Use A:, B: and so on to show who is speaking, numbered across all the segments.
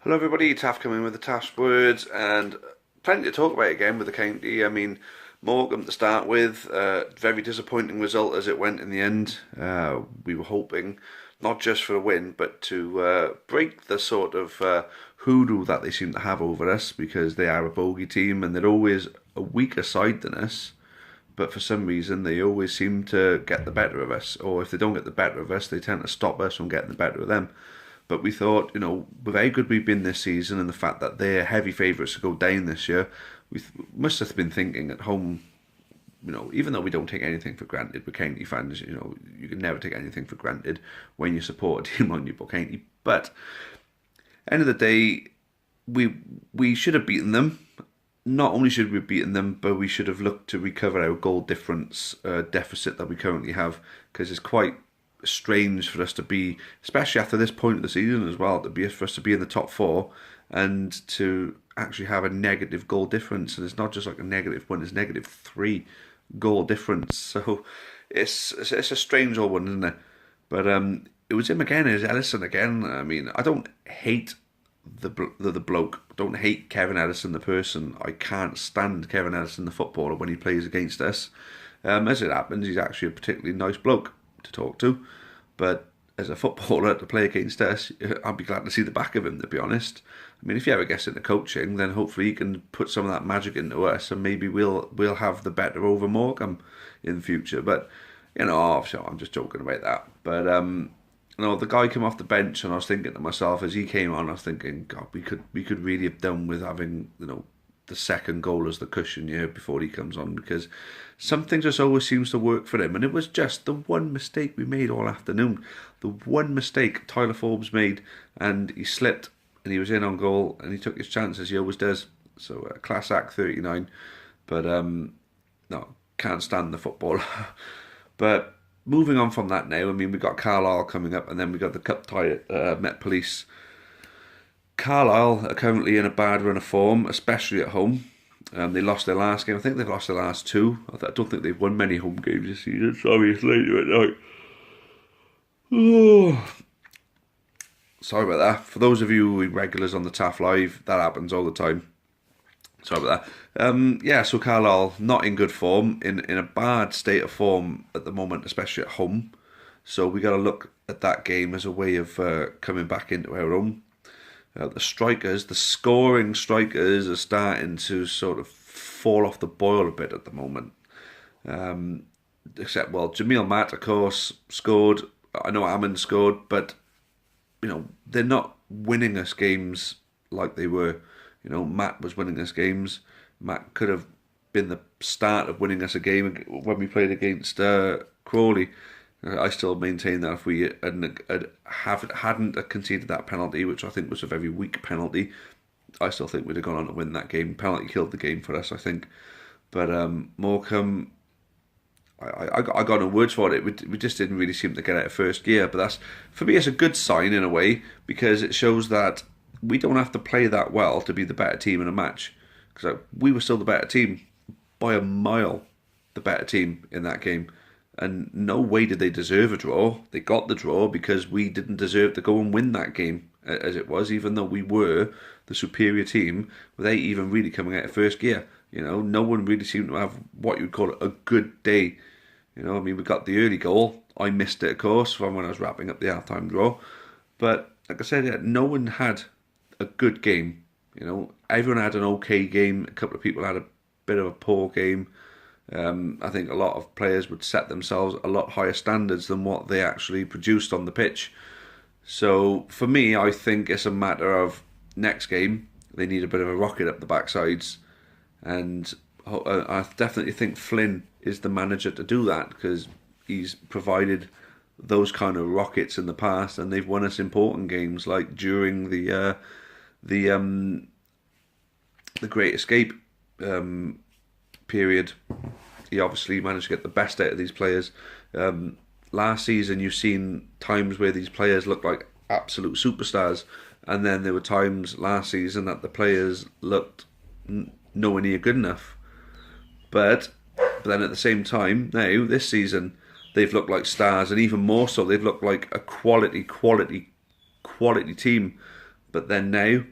A: Hello everybody, Taff coming with the Taff's words and plenty to talk about again with the county. I mean, Morecambe to start with, very disappointing result as it went in the end. We were hoping not just for a win, but to break the sort of hoodoo that they seem to have over us, because they are a bogey team and they're always a weaker side than us. But for some reason, they always seem to get the better of us, or if they don't get the better of us, they tend to stop us from getting the better of them. But we thought, with how good we've been this season and the fact that they're heavy favourites to go down this year, we must have been thinking at home, even though we don't take anything for granted, we're county fans, you can never take anything for granted when you support a team on your county. But end of the day, we should have beaten them. Not only should we have beaten them, but we should have looked to recover our goal difference deficit that we currently have, because it's quite strange for us to be, especially after this point of the season as well, for us to be in the top four and to actually have a negative goal difference. And it's not just like a -1; it's -3 goal difference. So it's a strange old one, isn't it? But it was him again. It was Ellison again. I mean, I don't hate the bloke. Don't hate Kevin Ellison the person. I can't stand Kevin Ellison the footballer when he plays against us. As it happens, he's actually a particularly nice bloke to talk to, but as a footballer to play against us, I'd be glad to see the back of him, to be honest. I mean, if he ever gets into coaching, then hopefully he can put some of that magic into us, and maybe we'll have the better over Morecambe in the future. But obviously I'm just joking about that. But the guy came off the bench, and I was thinking to myself as he came on, I was thinking, God, we could really have done with having the second goal as the cushion here before he comes on, because something just always seems to work for him. And it was just the one mistake we made all afternoon. The one mistake Tyler Forbes made, and he slipped and he was in on goal and he took his chance as he always does. So class act 39. But no, can't stand the football. But moving on from that now, I mean, we've got Carlisle coming up, and then we've got the cup tie at Met Police. Carlisle are currently in a bad run of form, especially at home. They lost their last game. I think they've lost their last two. I don't think they've won many home games this season. Sorry, it's later at night. Oh. Sorry about that. For those of you who are regulars on the Taff Live, that happens all the time. Sorry about that. So Carlisle not in good form, in a bad state of form at the moment, especially at home. So we got to look at that game as a way of coming back into our own. The scoring strikers are starting to sort of fall off the boil a bit at the moment. Except, Jamil Matt, of course, scored. I know Ammon scored, but, they're not winning us games like they were. Matt was winning us games. Matt could have been the start of winning us a game when we played against Crawley. I still maintain that if we hadn't conceded that penalty, which I think was a very weak penalty, I still think we'd have gone on to win that game. Penalty killed the game for us, I think. But Morecambe, I got no words for it. We just didn't really seem to get out of first gear. But that's, for me, it's a good sign in a way, because it shows that we don't have to play that well to be the better team in a match. Because we were still the better team by a mile, the better team in that game. And no way did they deserve a draw. They got the draw because we didn't deserve to go and win that game as it was, even though we were the superior team without even really coming out of first gear. No one really seemed to have what you'd call a good day. We got the early goal. I missed it, of course, from when I was wrapping up the half-time draw. But like I said, no one had a good game. Everyone had an okay game. A couple of people had a bit of a poor game. I think a lot of players would set themselves a lot higher standards than what they actually produced on the pitch. So for me, I think it's a matter of next game, they need a bit of a rocket up the backsides. And I definitely think Flynn is the manager to do that, because he's provided those kind of rockets in the past, and they've won us important games, like during the Great Escape period. He obviously managed to get the best out of these players. Last season, you've seen times where these players looked like absolute superstars, and then there were times last season that the players looked nowhere near good enough. But then at the same time, now this season, they've looked like stars, and even more so, they've looked like a quality team. But then now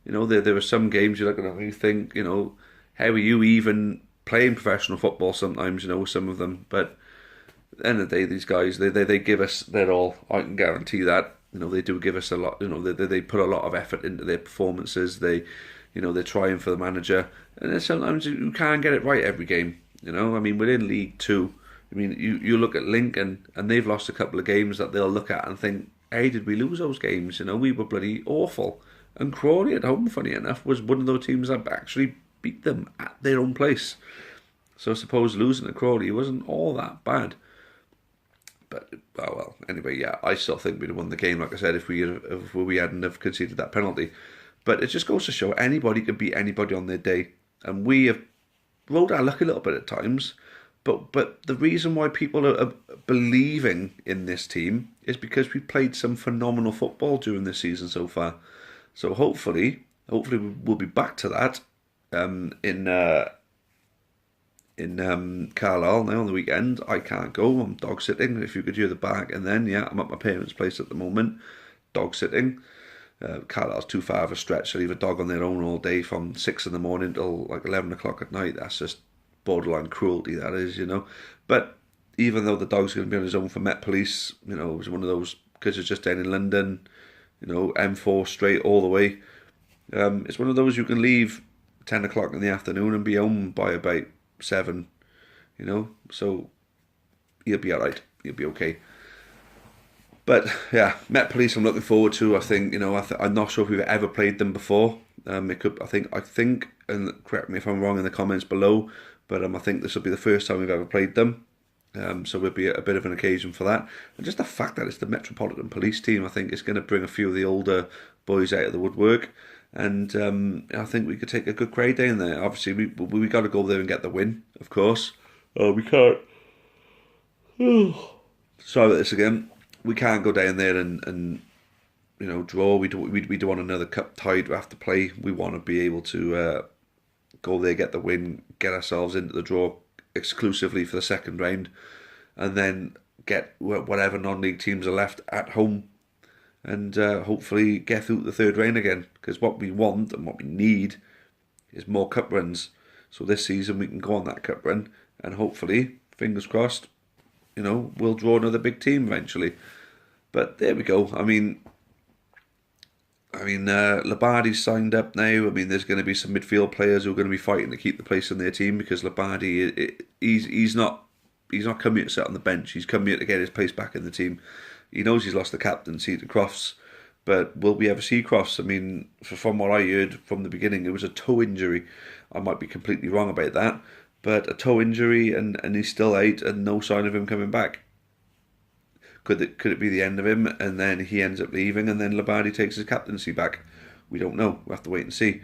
A: There were some games you look at and you think, how are you even playing professional football sometimes, some of them. But at the end of the day, these guys, they give us their all. I can guarantee that. They do give us a lot. They put a lot of effort into their performances. They're trying for the manager. And then sometimes you can't get it right every game. I mean, we're in League Two. I mean, you look at Lincoln, and they've lost a couple of games that they'll look at and think, hey, did we lose those games? We were bloody awful. And Crawley at home, funny enough, was one of those teams that actually beat them at their own place. So I suppose losing to Crawley wasn't all that bad. But, oh well, anyway, yeah, I still think we'd have won the game, like I said, if we hadn't have conceded that penalty. But it just goes to show anybody can beat anybody on their day. And we have rode our luck a little bit at times. But the reason why people are believing in this team is because we played some phenomenal football during this season so far. So hopefully we'll be back to that in Carlisle now on the weekend. I can't go. I'm dog sitting. If you could hear the back, and then I'm at my parents' place at the moment, dog sitting. Carlisle's too far of a stretch to leave a dog on their own all day from 6 in the morning till like 11 o'clock at night. That's just borderline cruelty, that is, But even though the dog's going to be on his own for Met Police, it was one of those, because it's just down in London, M4 straight all the way. It's one of those you can leave 10 o'clock in the afternoon and be home by about 7, so you'll be alright, you'll be okay. But yeah, Met Police I'm looking forward to. I think, I'm not sure if we've ever played them before. I think, and correct me if I'm wrong in the comments below, but I think this will be the first time we've ever played them. So it'll be a bit of an occasion for that. And just the fact that it's the Metropolitan Police team, I think is going to bring a few of the older boys out of the woodwork. And I think we could take a good grade down there. Obviously, we got to go there and get the win, of course. We can't. Sorry about this again. We can't go down there and draw. We don't want another cup tied. We have to play. We want to be able to go there, get the win, get ourselves into the draw exclusively for the second round, and then get whatever non-league teams are left at home, and hopefully get through the third round again. Because what we want and what we need is more cup runs. So this season we can go on that cup run, and hopefully, fingers crossed, we'll draw another big team eventually. But there we go. I mean, Labardi's signed up now. I mean, there's going to be some midfield players who are going to be fighting to keep the place in their team, because Labardi, he's not come here to sit on the bench. He's come here to get his place back in the team. He knows he's lost the captaincy to Crofts, but will we ever see Crofts? I mean, from what I heard from the beginning, it was a toe injury. I might be completely wrong about that, but a toe injury, and he's still out, and no sign of him coming back. Could it be the end of him, and then he ends up leaving, and then Labardi takes his captaincy back? We don't know. We'll have to wait and see.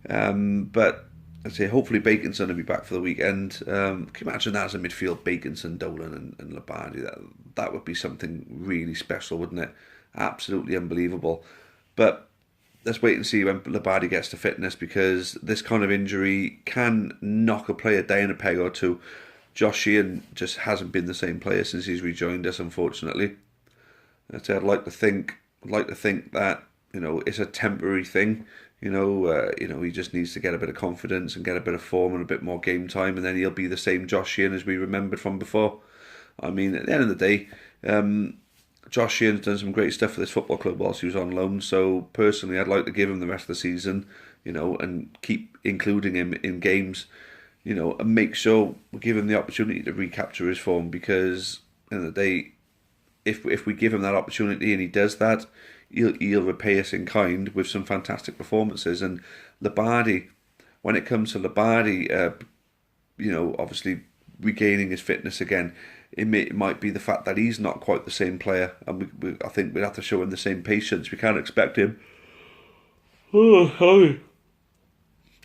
A: But I'd say hopefully Baconson will be back for the weekend. Can you imagine that as a midfield, Baconson, Dolan and Labardi? That would be something really special, wouldn't it? Absolutely unbelievable. But let's wait and see when Labardi gets to fitness, because this kind of injury can knock a player down a peg or two. Josh Sheehan just hasn't been the same player since he's rejoined us, unfortunately. I'd like to think that it's a temporary thing. He just needs to get a bit of confidence and get a bit of form and a bit more game time, and then he'll be the same Josh Sheehan as we remembered from before. I mean, at the end of the day, Josh Sheehan's done some great stuff for this football club whilst he was on loan. So personally, I'd like to give him the rest of the season, and keep including him in games. And make sure we give him the opportunity to recapture his form, because at the end of the day, if we give him that opportunity and he does that, he'll repay us in kind with some fantastic performances. And Labardi, when it comes to Labardi, obviously regaining his fitness again, it might be the fact that he's not quite the same player, and I think we'd have to show him the same patience. We can't expect him.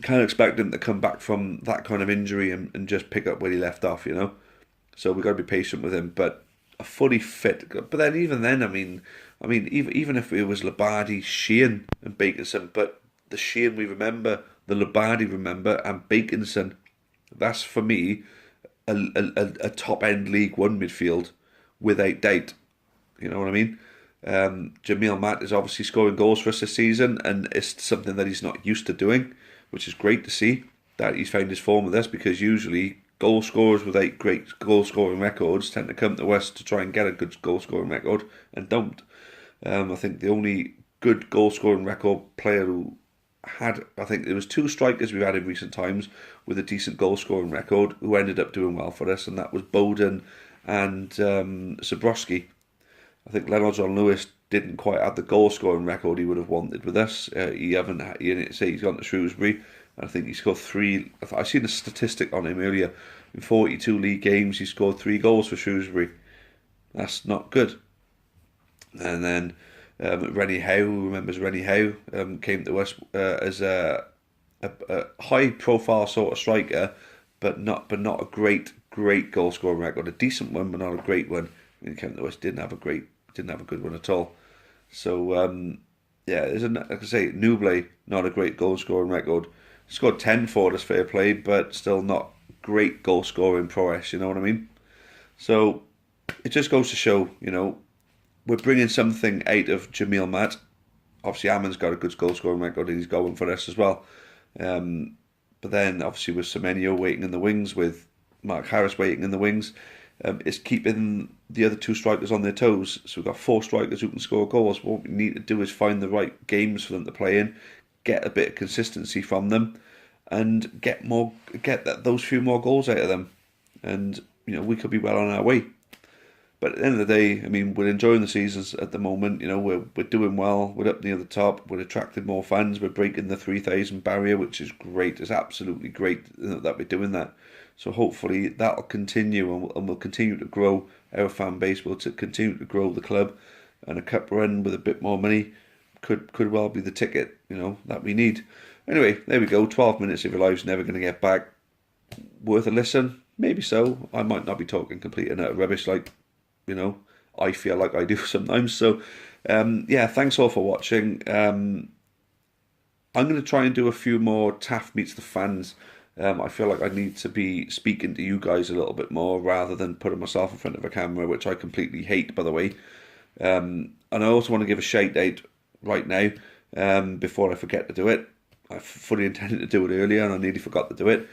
A: Can't expect him to come back from that kind of injury and just pick up where he left off, So we've got to be patient with him. But a fully fit, but then even then, I mean, even if it was Labardi, Sheehan, and Baconson, but the Sheehan we remember, the Labardi remember, and Baconson, that's for me a top end League One midfield without doubt. You know what I mean? Jamil Matt is obviously scoring goals for us this season, and it's something that he's not used to doing, which is great to see that he's found his form with us, because usually goal scorers with great goal scoring records tend to come to us to try and get a good goal scoring record and don't. I think the only good goal scoring record player who had, I think there was 2 strikers we've had in recent times with a decent goal scoring record who ended up doing well for us, and that was Bowden and Zabrowski. I think Leonard John Lewis didn't quite have the goal scoring record he would have wanted with us. He didn't say he's gone to Shrewsbury. I think he scored 3. I seen a statistic on him earlier. In 42 league games, he scored 3 goals for Shrewsbury. That's not good. And then Rennie Howe, who remembers Rennie Howe, came to us as a high-profile sort of striker, but not a great goal scoring record. A decent one, but not a great one. When he came to us, didn't have a good one at all. So yeah, like I say, Nuble, not a great goal scoring record. Scored 10 for us, fair play, but still not great goal scoring prowess. You know what I mean? So it just goes to show, we're bringing something out of Jamil Matt. Obviously, Ammon's got a good goal scoring record, and he's going for us as well. But then, obviously, with Semenyo waiting in the wings, with Mark Harris waiting in the wings, it's keeping the other 2 strikers on their toes. So we've got 4 strikers who can score goals. What we need to do is find the right games for them to play in, get a bit of consistency from them, and get those few more goals out of them. And we could be well on our way. But at the end of the day, I mean, we're enjoying the seasons at the moment. We're doing well. We're up near the top. We're attracting more fans. We're breaking the 3,000 barrier, which is great. It's absolutely great that we're doing that. So hopefully that'll continue, and we'll continue to grow our fan base. We'll continue to grow the club, and a cup run with a bit more money could well be the ticket, that we need. Anyway, there we go. 12 minutes of your life's never going to get back. Worth a listen? Maybe so. I might not be talking complete and utter rubbish like, I feel like I do sometimes. So, yeah, thanks all for watching. I'm going to try and do a few more Taff Meets the Fans. I feel like I need to be speaking to you guys a little bit more rather than putting myself in front of a camera, which I completely hate, by the way. And I also want to give a shout out right now, before I forget to do it. I fully intended to do it earlier and I nearly forgot to do it.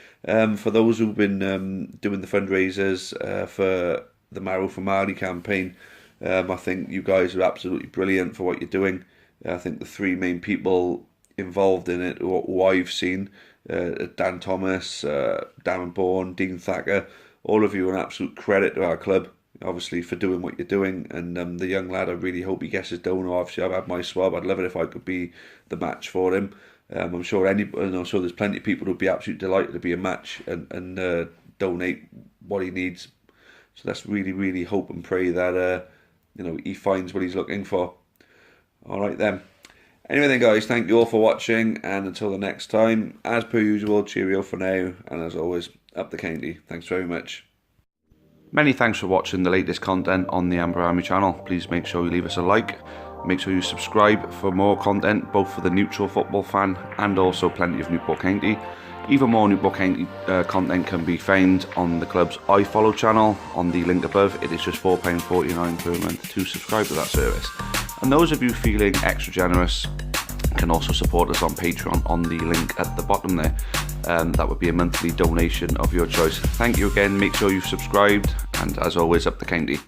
A: For those who've been doing the fundraisers for the Marrow for Marley campaign, I think you guys are absolutely brilliant for what you're doing. I think the 3 main people involved in it who I've seen, Dan Thomas, Darren Bourne, Dean Thacker, all of you are an absolute credit to our club, obviously, for doing what you're doing. And the young lad, I really hope he gets his donor. Obviously, I've had my swab. I'd love it if I could be the match for him. I'm sure there's plenty of people who'd be absolutely delighted to be a match and donate what he needs. So let's really, really hope and pray that he finds what he's looking for. All right then. Anyway then, guys, thank you all for watching, and until the next time, as per usual, cheerio for now, and as always, up the county. Thanks very much. Many thanks for watching the latest content on the Amber Army channel. Please make sure you leave us a like. Make sure you subscribe for more content, both for the neutral football fan and also plenty of Newport County. Even more Newport County content can be found on the club's iFollow channel on the link above. It is just £4.49 per month to subscribe to that service. And those of you feeling extra generous can also support us on Patreon on the link at the bottom there. That would be a monthly donation of your choice. Thank you again. Make sure you've subscribed, and as always, up the county.